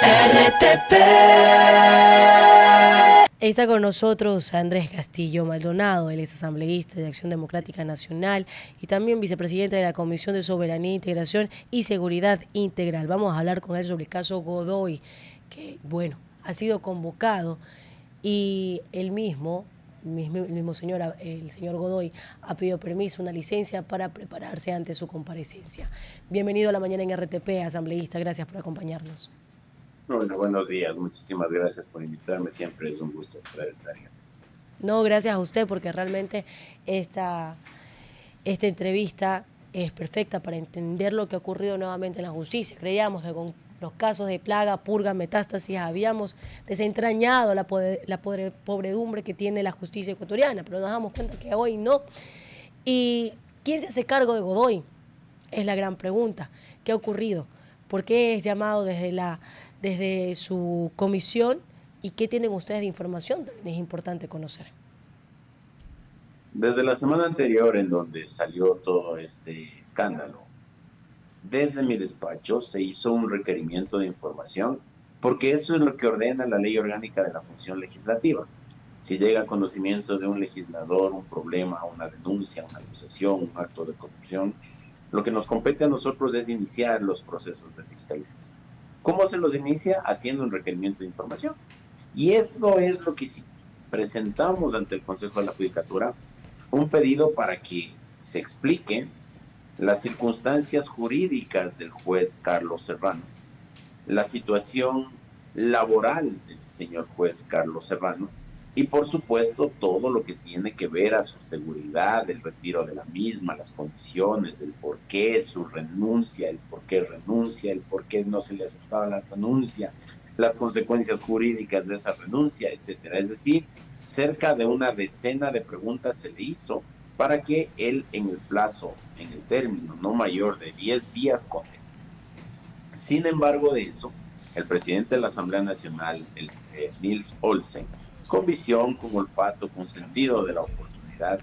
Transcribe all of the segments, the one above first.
RTP. Está con nosotros Andrés Castillo Maldonado, él es asambleísta de Acción Democrática Nacional y también vicepresidente de la Comisión de Soberanía, Integración y Seguridad Integral. Vamos a hablar con él sobre el caso Godoy, que bueno, ha sido convocado y el mismo señor, el señor Godoy, ha pedido permiso, una licencia para prepararse ante su comparecencia. Bienvenido a la mañana en RTP, asambleísta, gracias por acompañarnos. Bueno, buenos días, muchísimas gracias por invitarme, siempre es un gusto poder estar en este. No, gracias a usted porque realmente esta entrevista es perfecta para entender lo que ha ocurrido nuevamente en la justicia. Creíamos que con los casos de plaga, purga, metástasis habíamos desentrañado la podredumbre que tiene la justicia ecuatoriana, pero nos damos cuenta que hoy no. ¿Y quién se hace cargo de Godoy? Es la gran pregunta. ¿Qué ha ocurrido? ¿Por qué es llamado desde su comisión? ¿Y qué tienen ustedes de información? También es importante conocer. Desde la semana anterior en donde salió todo este escándalo, desde mi despacho se hizo un requerimiento de información porque eso es lo que ordena la Ley Orgánica de la Función Legislativa. Si llega a conocimiento de un legislador un problema, una denuncia, una acusación, un acto de corrupción, lo que nos compete a nosotros es iniciar los procesos de fiscalización. ¿Cómo se los inicia? Haciendo un requerimiento de información. Y eso es lo que presentamos ante el Consejo de la Judicatura, un pedido para que se expliquen las circunstancias jurídicas del juez Carlos Serrano, la situación laboral del señor juez Carlos Serrano y por supuesto todo lo que tiene que ver a su seguridad, el retiro de la misma, las condiciones, el por qué su renuncia, el por qué no se le aceptaba la renuncia, las consecuencias jurídicas de esa renuncia, etcétera. Es decir, cerca de una decena de preguntas se le hizo para que él en el término no mayor de 10 días conteste. Sin embargo de eso, el presidente de la Asamblea Nacional, Nils Olsen, con visión, con olfato, con sentido de la oportunidad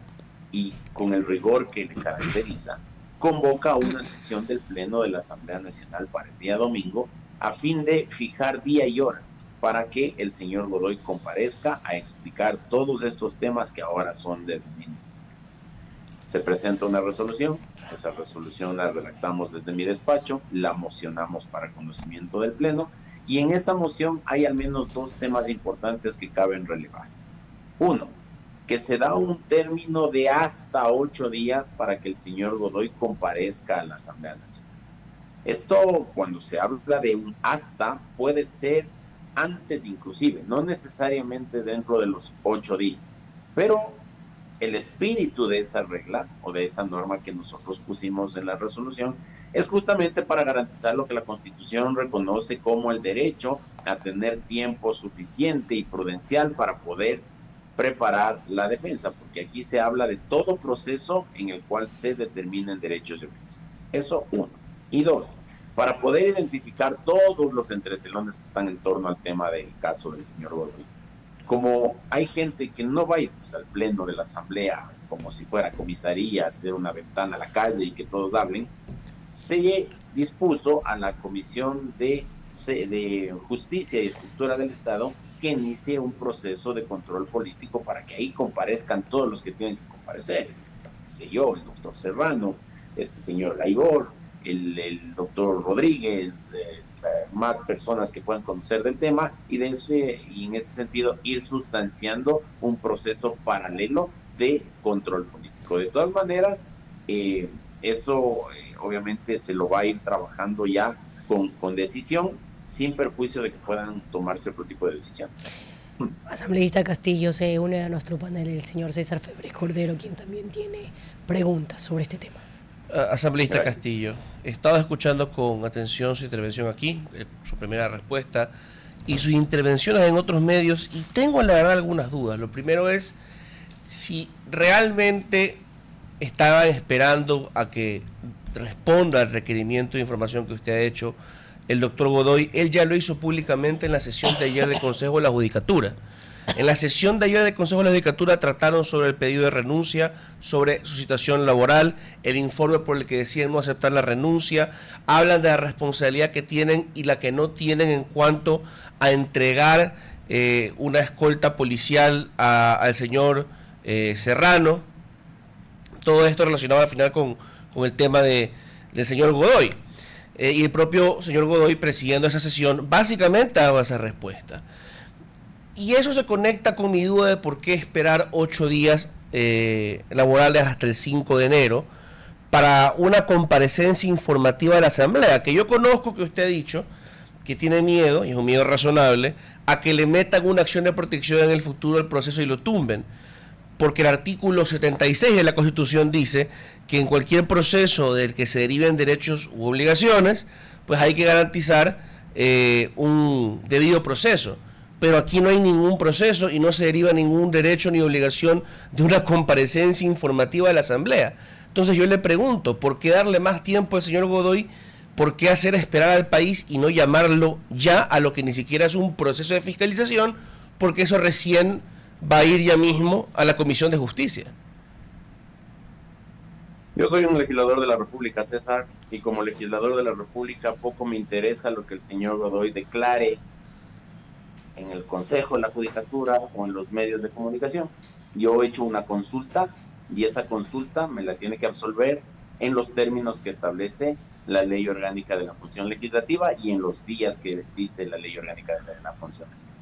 y con el rigor que le caracteriza, convoca a una sesión del Pleno de la Asamblea Nacional para el día domingo a fin de fijar día y hora para que el señor Godoy comparezca a explicar todos estos temas que ahora son de dominio. Se presenta una resolución, esa resolución la redactamos desde mi despacho, la mocionamos para conocimiento del Pleno y en esa moción hay al menos dos temas importantes que caben relevar. Uno, que se da un término de hasta 8 días para que el señor Godoy comparezca a la Asamblea Nacional. Esto, cuando se habla de un hasta, puede ser antes inclusive, no necesariamente dentro de los 8 días, pero el espíritu de esa regla o de esa norma que nosotros pusimos en la resolución es justamente para garantizar lo que la Constitución reconoce como el derecho a tener tiempo suficiente y prudencial para poder preparar la defensa, porque aquí se habla de todo proceso en el cual se determinen derechos y obligaciones. Eso uno. Y dos, para poder identificar todos los entretelones que están en torno al tema del caso del señor Godoy. Como hay gente que no va a ir al pleno de la asamblea como si fuera comisaría, hacer una ventana a la calle y que todos hablen, se dispuso a la Comisión de Justicia y Estructura del Estado que inicie un proceso de control político para que ahí comparezcan todos los que tienen que comparecer. Sé yo, el doctor Serrano, este señor Laibor, el doctor Rodríguez, más personas que puedan conocer del tema y en ese sentido ir sustanciando un proceso paralelo de control político. De todas maneras, eso obviamente se lo va a ir trabajando ya con decisión, sin perjuicio de que puedan tomarse otro tipo de decisión. Asambleísta Castillo, se une a nuestro panel el señor César Febres Cordero, quien también tiene preguntas sobre este tema. Asambleísta Gracias. Castillo, he estado escuchando con atención su intervención aquí, su primera respuesta y sus intervenciones en otros medios y tengo la verdad algunas dudas. Lo primero es si realmente estaban esperando a que responda al requerimiento de información que usted ha hecho el doctor Godoy. Él ya lo hizo públicamente en la sesión de ayer del Consejo de la Judicatura. En la sesión de ayer del Consejo de la Judicatura trataron sobre el pedido de renuncia, sobre su situación laboral, el informe por el que deciden no aceptar la renuncia, hablan de la responsabilidad que tienen y la que no tienen en cuanto a entregar una escolta policial al señor Serrano. Todo esto relacionado al final con el tema del señor Godoy. Y el propio señor Godoy, presidiendo esa sesión, básicamente daba esa respuesta. Y eso se conecta con mi duda de por qué esperar 8 días laborales hasta el 5 de enero para una comparecencia informativa de la Asamblea, que yo conozco que usted ha dicho que tiene miedo, y es un miedo razonable, a que le metan una acción de protección en el futuro del proceso y lo tumben. Porque el artículo 76 de la Constitución dice que en cualquier proceso del que se deriven derechos u obligaciones, pues hay que garantizar un debido proceso. Pero aquí no hay ningún proceso y no se deriva ningún derecho ni obligación de una comparecencia informativa de la Asamblea. Entonces yo le pregunto, ¿por qué darle más tiempo al señor Godoy? ¿Por qué hacer esperar al país y no llamarlo ya a lo que ni siquiera es un proceso de fiscalización? Porque eso recién va a ir ya mismo a la Comisión de Justicia. Yo soy un legislador de la República, César, y como legislador de la República poco me interesa lo que el señor Godoy declare en el Consejo, en la Judicatura o en los medios de comunicación. Yo he hecho una consulta y esa consulta me la tiene que absolver en los términos que establece la Ley Orgánica de la Función Legislativa y en los días que dice la Ley Orgánica de la Función Legislativa.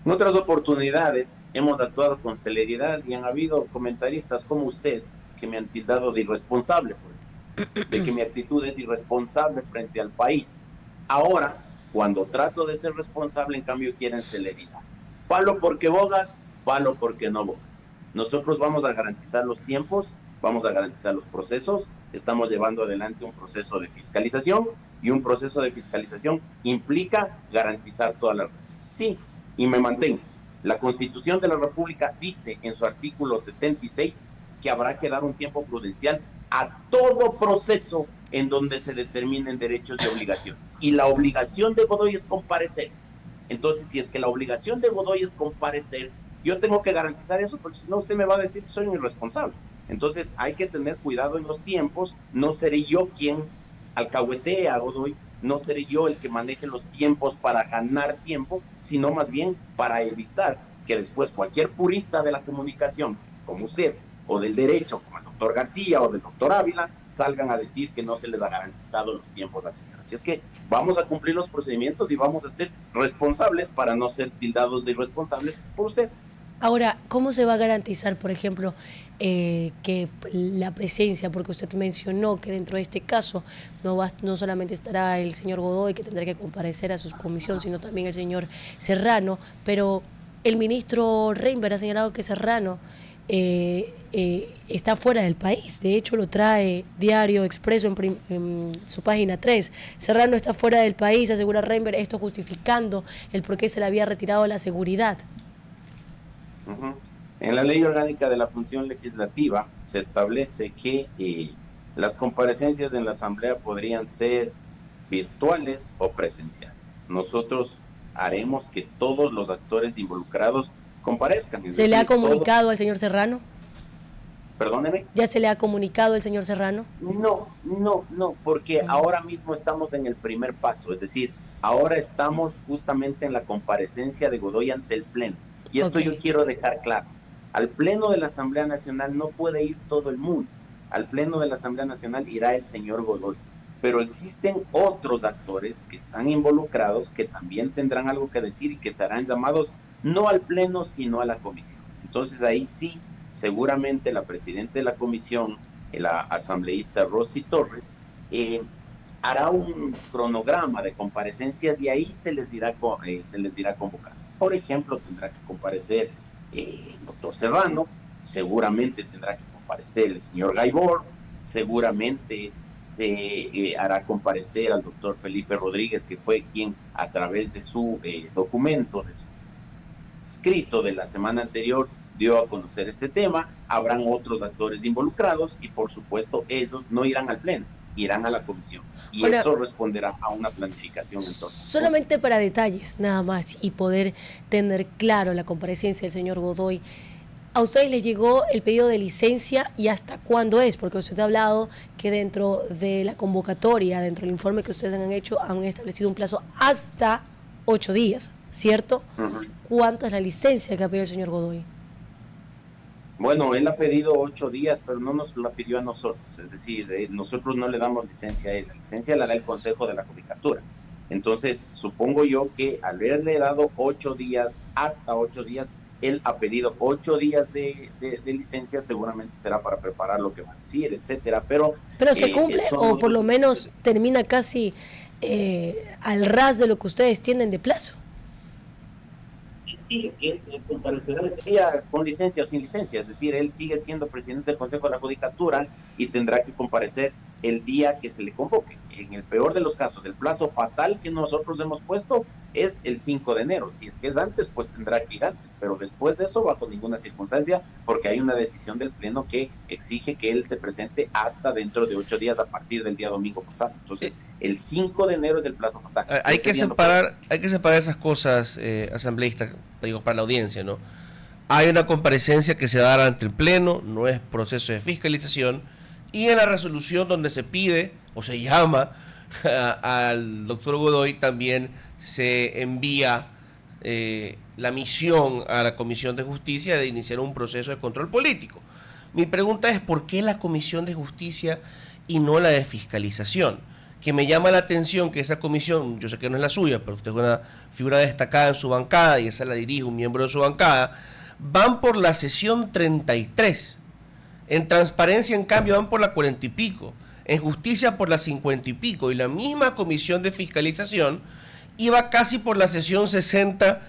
En otras oportunidades hemos actuado con celeridad y han habido comentaristas como usted que me han tildado de irresponsable, de que mi actitud es irresponsable frente al país. Ahora, cuando trato de ser responsable, en cambio quieren celeridad. Palo porque bogas, palo porque no bogas. Nosotros vamos a garantizar los tiempos, vamos a garantizar los procesos, estamos llevando adelante un proceso de fiscalización y un proceso de fiscalización implica garantizar todas las reglas. Sí, y me mantengo. La Constitución de la República dice en su artículo 76 que habrá que dar un tiempo prudencial a todo proceso en donde se determinen derechos y obligaciones. Y la obligación de Godoy es comparecer. Entonces, si es que la obligación de Godoy es comparecer, yo tengo que garantizar eso, porque si no usted me va a decir que soy un irresponsable. Entonces, hay que tener cuidado en los tiempos. No seré yo quien alcahuetee a Godoy, no seré yo el que maneje los tiempos para ganar tiempo, sino más bien para evitar que después cualquier purista de la comunicación, como usted, o del derecho, como el doctor García o del doctor Ávila, salgan a decir que no se les ha garantizado los tiempos al señor. Así es que vamos a cumplir los procedimientos y vamos a ser responsables para no ser tildados de irresponsables por usted. Ahora, ¿cómo se va a garantizar, por ejemplo, que la presencia, porque usted mencionó que dentro de este caso no solamente estará el señor Godoy, que tendrá que comparecer a su comisión, sino también el señor Serrano, pero el ministro Reinberg ha señalado que Serrano está fuera del país? De hecho, lo trae Diario Expreso en su página 3. Serrano está fuera del país, asegura Reinberg, esto justificando el por qué se le había retirado la seguridad. En la Ley Orgánica de la Función Legislativa se establece que las comparecencias en la Asamblea podrían ser virtuales o presenciales. Nosotros haremos que todos los actores involucrados comparezcan. ¿Se le ha comunicado al señor Serrano? Perdóneme. ¿Ya se le ha comunicado al señor Serrano? No, porque ahora mismo estamos en el primer paso, es decir, ahora estamos justamente en la comparecencia de Godoy ante el Pleno. Y esto yo quiero dejar claro. Al Pleno de la Asamblea Nacional no puede ir todo el mundo. Al Pleno de la Asamblea Nacional irá el señor Godoy. Pero existen otros actores que están involucrados que también tendrán algo que decir y que serán llamados no al Pleno, sino a la Comisión. Entonces ahí sí, seguramente la presidenta de la Comisión, la asambleísta Rosy Torres, hará un cronograma de comparecencias y ahí se les dirá convocar. Por ejemplo, tendrá que comparecer el doctor Serrano, seguramente tendrá que comparecer el señor Gaibor, seguramente se hará comparecer al doctor Felipe Rodríguez, que fue quien a través de su documento, de su escrito de la semana anterior, dio a conocer este tema. Habrán otros actores involucrados y por supuesto ellos no irán al Pleno. irán a la comisión. Y Ahora, eso responderá a una planificación en torno. Solamente para detalles, nada más, y poder tener claro la comparecencia del señor Godoy. ¿A ustedes les llegó el pedido de licencia y hasta cuándo es? Porque usted ha hablado que dentro de la convocatoria, dentro del informe que ustedes han hecho, han establecido un plazo hasta 8 días, ¿cierto? ¿Cuánto es la licencia que ha pedido el señor Godoy? Bueno, él ha pedido 8 días, pero no nos la pidió a nosotros. Es decir, nosotros no le damos licencia a él. La licencia la da el Consejo de la Judicatura. Entonces, supongo yo que al haberle dado 8 días, hasta 8 días, él ha pedido 8 días de licencia, seguramente será para preparar lo que va a decir, etcétera. Pero ¿Se cumple o por lo menos termina casi al ras de lo que ustedes tienen de plazo? Sí, él comparecerá con licencia o sin licencia, es decir, él sigue siendo presidente del Consejo de la Judicatura y tendrá que comparecer el día que se le convoque. En el peor de los casos, el plazo fatal que nosotros hemos puesto es el 5 de enero. Si es que es antes, pues tendrá que ir antes, pero después de eso, bajo ninguna circunstancia, porque hay una decisión del Pleno que exige que él se presente hasta dentro de 8 días a partir del día domingo pasado. Entonces, el 5 de enero es el plazo fatal. Hay que separar esas cosas, asambleísta, digo, para la audiencia, ¿no? Hay una comparecencia que se dará ante el Pleno, no es proceso de fiscalización, y en la resolución donde se pide o se llama al doctor Godoy también se envía la misión a la Comisión de Justicia de iniciar un proceso de control político. Mi pregunta es, ¿por qué la Comisión de Justicia y no la de fiscalización? Que me llama la atención que esa comisión, yo sé que no es la suya, pero usted es una figura destacada en su bancada y esa la dirige un miembro de su bancada, van por la sesión 33. En transparencia, en cambio, van por la 40 y pico. En justicia por la 50 y pico. Y la misma comisión de fiscalización iba casi por la sesión 60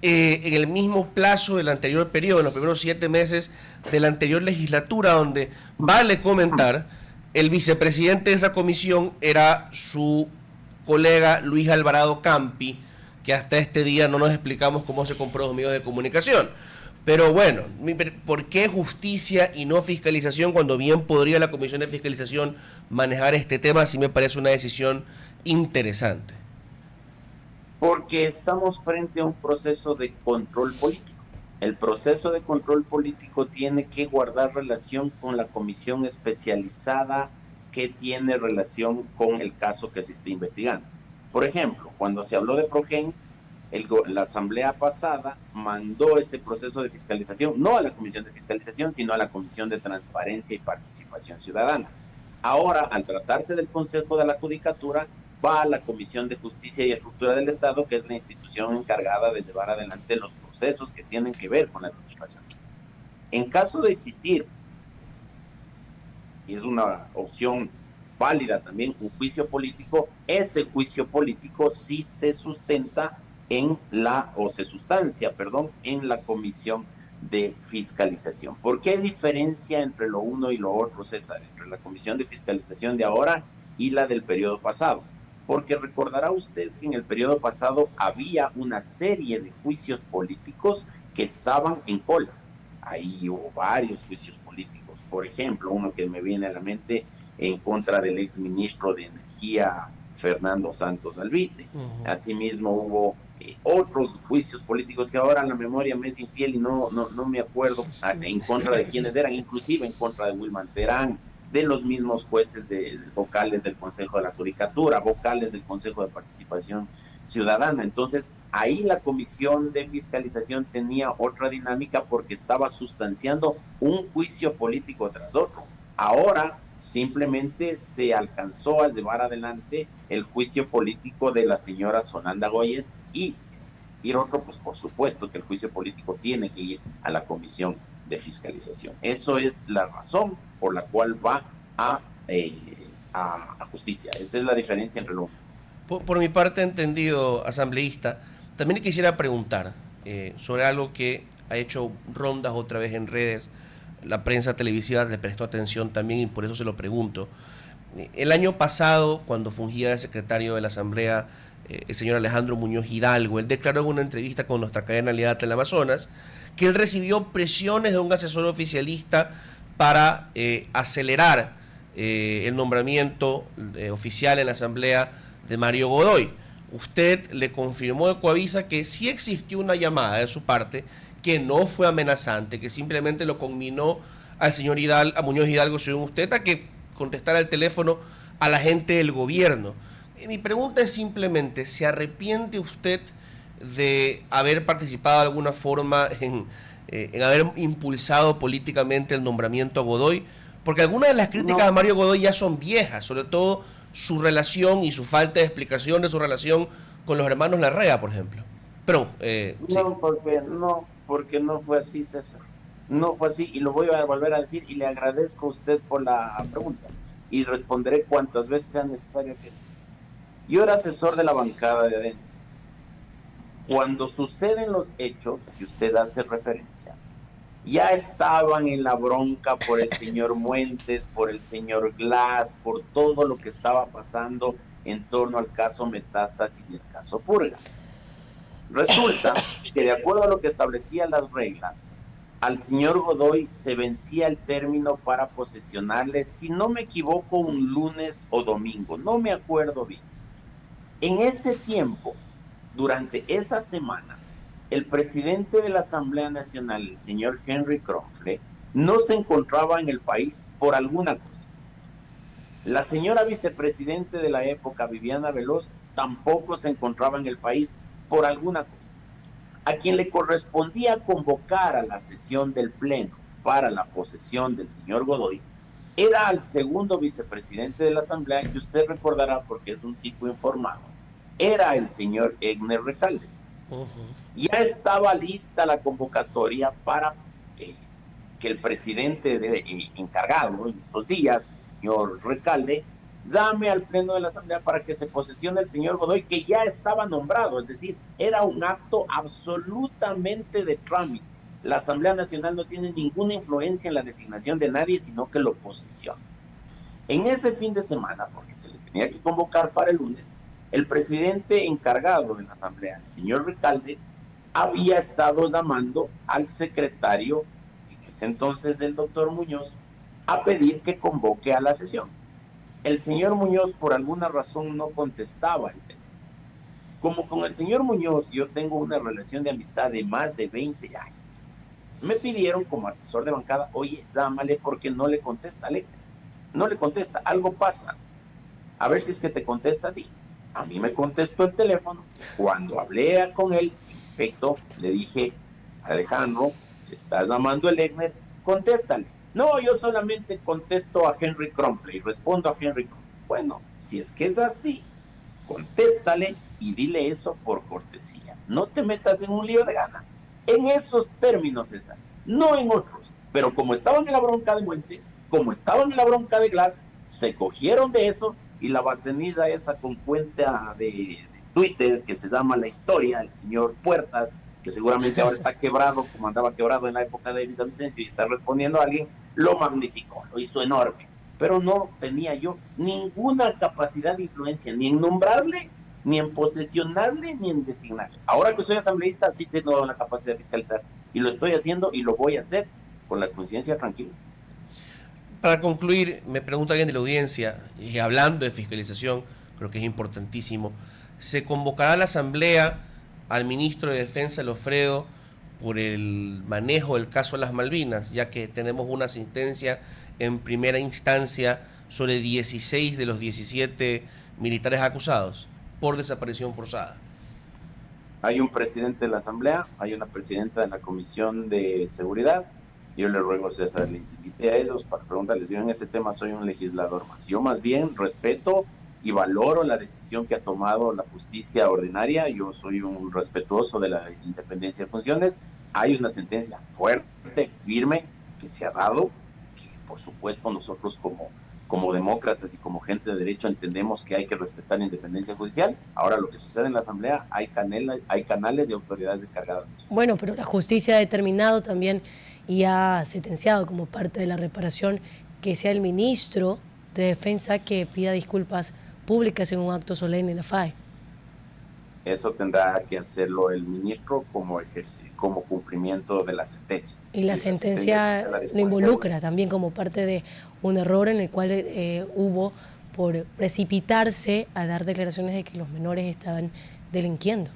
en el mismo plazo del anterior periodo, en los primeros 7 meses de la anterior legislatura, donde vale comentar, el vicepresidente de esa comisión era su colega Luis Alvarado Campi, que hasta este día no nos explicamos cómo se compró los medios de comunicación. Pero bueno, ¿por qué justicia y no fiscalización cuando bien podría la Comisión de Fiscalización manejar este tema? Sí me parece una decisión interesante. Porque estamos frente a un proceso de control político. El proceso de control político tiene que guardar relación con la comisión especializada que tiene relación con el caso que se está investigando. Por ejemplo, cuando se habló de Progen, la asamblea pasada mandó ese proceso de fiscalización, no a la comisión de fiscalización, sino a la comisión de transparencia y participación ciudadana. Ahora, al tratarse del Consejo de la Judicatura, va a la Comisión de Justicia y Estructura del Estado, que es la institución encargada de llevar adelante los procesos que tienen que ver con la administración. En caso de existir, y es una opción válida también, un juicio político, ese juicio político sí se sustenta se sustancia, en la comisión de fiscalización. ¿Por qué diferencia entre lo uno y lo otro, César? Entre la comisión de fiscalización de ahora y la del periodo pasado. Porque recordará usted que en el periodo pasado había una serie de juicios políticos que estaban en cola. Ahí hubo varios juicios políticos. Por ejemplo, uno que me viene a la mente en contra del exministro de Energía, Fernando Santos Alvite. Asimismo hubo otros juicios políticos que ahora la memoria me es infiel y no me acuerdo en contra de quienes eran, inclusive en contra de Wilman Terán, de los mismos jueces vocales del Consejo de la Judicatura, vocales del Consejo de Participación Ciudadana. Entonces, ahí la Comisión de Fiscalización tenía otra dinámica porque estaba sustanciando un juicio político tras otro. Ahora simplemente se alcanzó a llevar adelante el juicio político de la señora Zonalda Goyes y existir otro, pues por supuesto que el juicio político tiene que ir a la Comisión de Fiscalización. Eso es la razón por la cual va a justicia. Esa es la diferencia entre lo... Por mi parte, entendido, asambleísta, también quisiera preguntar sobre algo que ha hecho rondas otra vez en redes. La prensa televisiva le prestó atención también y por eso se lo pregunto. El año pasado, cuando fungía de secretario de la Asamblea, el señor Alejandro Muñoz Hidalgo, él declaró en una entrevista con nuestra cadena aliada del Amazonas que él recibió presiones de un asesor oficialista para acelerar el nombramiento oficial en la Asamblea de Mario Godoy. Usted le confirmó a Coavisa que sí existió una llamada de su parte, que no fue amenazante, que simplemente lo conminó al señor Hidalgo, a Muñoz Hidalgo, según usted, a que contestara el teléfono a la gente del gobierno. Mi pregunta es simplemente, ¿se arrepiente usted de haber participado de alguna forma en haber impulsado políticamente el nombramiento a Godoy? Porque algunas de las críticas a Mario Godoy ya son viejas, sobre todo su relación y su falta de explicación de su relación con los hermanos Larrea, por ejemplo. Pero, sí. Porque no fue así, César. No fue así, y lo voy a volver a decir, y le agradezco a usted por la pregunta, y responderé cuantas veces sea necesario que... Yo era asesor de la bancada de adentro. Cuando suceden los hechos que usted hace referencia, ya estaban en la bronca por el señor Muentes, por el señor Glass, por todo lo que estaba pasando en torno al caso Metástasis y el caso Purga. Resulta que de acuerdo a lo que establecían las reglas, al señor Godoy se vencía el término para posesionarle, si no me equivoco, un lunes o domingo, no me acuerdo bien. En ese tiempo, durante esa semana, el presidente de la Asamblea Nacional, el señor Henry Kronfle, no se encontraba en el país por alguna cosa. La señora vicepresidente de la época, Viviana Veloz, tampoco se encontraba en el país por alguna cosa. A quien le correspondía convocar a la sesión del Pleno para la posesión del señor Godoy era al segundo vicepresidente de la Asamblea, que usted recordará porque es un tipo informado, era el señor Egner Recalde. Ya estaba lista la convocatoria para que el presidente encargado en esos días, el señor Recalde, llame al pleno de la Asamblea para que se posesione el señor Godoy, que ya estaba nombrado, es decir, era un acto absolutamente de trámite. La Asamblea Nacional no tiene ninguna influencia en la designación de nadie, sino que lo posesiona. En ese fin de semana, porque se le tenía que convocar para el lunes, el presidente encargado de la Asamblea, el señor Recalde, había estado llamando al secretario, en ese entonces el doctor Muñoz, a pedir que convoque a la sesión. El señor Muñoz por alguna razón no contestaba el teléfono. Como con el señor Muñoz yo tengo una relación de amistad de más de 20 años, me pidieron como asesor de bancada, oye, llámale porque no le contesta Alegre. No le contesta, algo pasa. A ver si es que te contesta a ti. A mí me contestó el teléfono. Cuando hablé con él, en efecto, le dije, Alejandro, te estás llamando el Egner, contéstale. No, yo solamente contesto a Henry Kronfle y respondo a Henry Kronfle. Bueno, si es que es así, contéstale y dile eso por cortesía. No te metas en un lío de gana. En esos términos, César, no en otros. Pero como estaban en la bronca de Muentes, como estaban en la bronca de Glass, se cogieron de eso y la bacenilla esa con cuenta de Twitter que se llama La Historia, el señor Puertas, que seguramente ahora está quebrado, como andaba quebrado en la época de Villavicencio y está respondiendo a alguien, lo magnificó, lo hizo enorme. Pero no tenía yo ninguna capacidad de influencia, ni en nombrarle, ni en posesionarle, ni en designarle. Ahora que soy asambleísta, sí tengo la capacidad de fiscalizar, y lo estoy haciendo y lo voy a hacer con la conciencia tranquila. Para concluir, me pregunta alguien de la audiencia, y hablando de fiscalización, creo que es importantísimo, ¿se convocará a la Asamblea al ministro de Defensa, Lofredo, por el manejo del caso de las Malvinas, ya que tenemos una sentencia en primera instancia sobre 16 de los 17 militares acusados por desaparición forzada? Hay un presidente de la Asamblea, hay una presidenta de la Comisión de Seguridad. Yo le ruego, César, les invité a ellos para preguntarles. Yo en ese tema soy un legislador más. Yo más bien respeto y valoro la decisión que ha tomado la justicia ordinaria. Yo soy un respetuoso de la independencia de funciones. Hay una sentencia fuerte, firme, que se ha dado y que, por supuesto, nosotros como demócratas y como gente de derecho entendemos que hay que respetar la independencia judicial. Ahora, lo que sucede en la Asamblea, hay canales y autoridades encargadas de eso. Bueno, pero la justicia ha determinado también y ha sentenciado como parte de la reparación que sea el ministro de Defensa que pida disculpas públicas en un acto solemne en la FAE. Eso tendrá que hacerlo el ministro como cumplimiento de la sentencia. Y la Sí, sentencia la lo dispuesta involucra también como parte de un error en el cual hubo por precipitarse a dar declaraciones de que los menores estaban delinquiendo.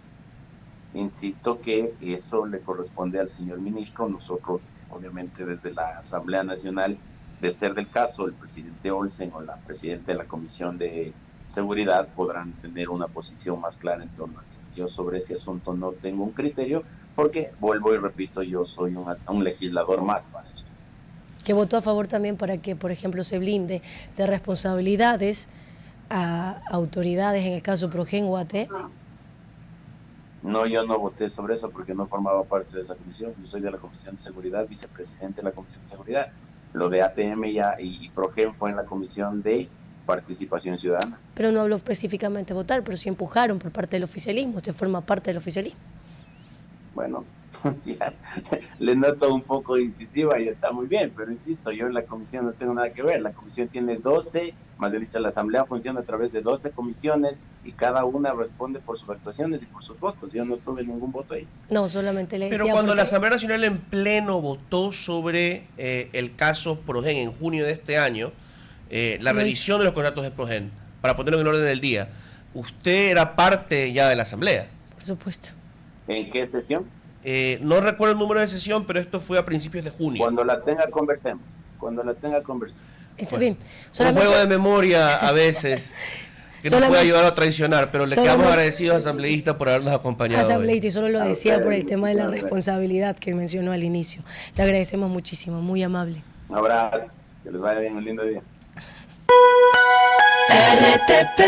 Insisto que eso le corresponde al señor ministro. Nosotros, obviamente, desde la Asamblea Nacional, de ser del caso, el presidente Olsen o la presidenta de la Comisión de Seguridad podrán tener una posición más clara en torno a tema. Yo sobre ese asunto no tengo un criterio porque, vuelvo y repito, yo soy un legislador más para eso. Que votó a favor también para que, por ejemplo, se blinde de responsabilidades a autoridades, en el caso Progen Guate. No, yo no voté sobre eso porque no formaba parte de esa comisión. Yo soy de la Comisión de Seguridad, vicepresidente de la Comisión de Seguridad. Lo de ATM y Progen fue en la Comisión de Participación Ciudadana. Pero no habló específicamente de votar, pero sí empujaron por parte del oficialismo. Usted forma parte del oficialismo. Bueno, ya, le noto un poco incisiva y está muy bien, pero insisto, yo en la comisión no tengo nada que ver. La comisión tiene 12, más bien dicho, la asamblea funciona a través de 12 comisiones y cada una responde por sus actuaciones y por sus votos. Yo no tuve ningún voto ahí. No, solamente le decía. Pero cuando la Asamblea Nacional en pleno votó sobre el caso Progen en junio de este año, la revisión de los contratos de Progen, para ponerlo en el orden del día, usted era parte ya de la Asamblea. Por supuesto. ¿En qué sesión? No recuerdo el número de sesión, pero esto fue a principios de junio. Cuando la tenga, conversemos. Cuando la tenga, conversemos. Está bien. Un juego de memoria a veces que nos puede ayudar a traicionar, pero le quedamos agradecidos, asambleísta, por habernos acompañado. Asambleísta, y solo lo decía por el tema de la responsabilidad que mencionó al inicio. Le agradecemos muchísimo, muy amable. Un abrazo, que les vaya bien, un lindo día. RTP